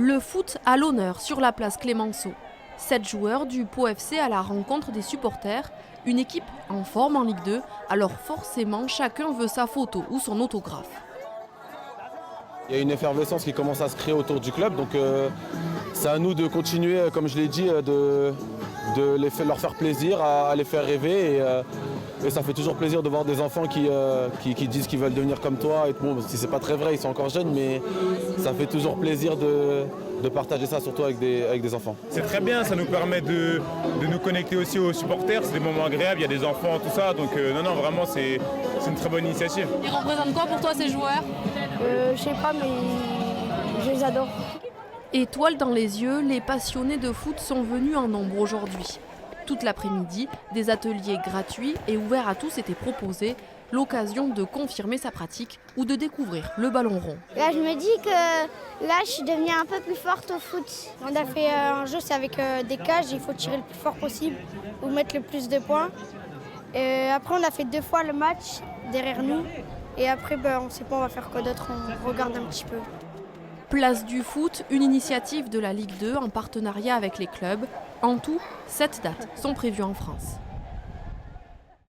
Le foot à l'honneur sur la place Clémenceau. 7 joueurs du Pau FC à la rencontre des supporters, une équipe en forme en Ligue 2, alors forcément chacun veut sa photo ou son autographe. Il y a une effervescence qui commence à se créer autour du club, donc c'est à nous de continuer, comme je l'ai dit, de leur faire plaisir, à les faire rêver. Et ça fait toujours plaisir de voir des enfants qui disent qu'ils veulent devenir comme toi. Et bon, si c'est pas très vrai, ils sont encore jeunes, mais ça fait toujours plaisir de partager ça, surtout avec des enfants. C'est très bien, ça nous permet de nous connecter aussi aux supporters. C'est des moments agréables, il y a des enfants, tout ça. Donc non, vraiment, c'est une très bonne initiative. Ils représentent quoi pour toi ces joueurs ? Je sais pas, mais je les adore. Étoiles dans les yeux, les passionnés de foot sont venus en nombre aujourd'hui. Toute l'après-midi, des ateliers gratuits et ouverts à tous étaient proposés, l'occasion de confirmer sa pratique ou de découvrir le ballon rond. Là, je me dis que là, je suis devenue un peu plus forte au foot. On a fait un jeu, c'est avec des cages, il faut tirer le plus fort possible ou mettre le plus de points. Après, on a fait 2 fois le match derrière nous. Et après, on ne sait pas, on va faire quoi d'autre, on regarde un petit peu. Place du foot, une initiative de la Ligue 2 en partenariat avec les clubs. En tout, 7 dates sont prévues en France.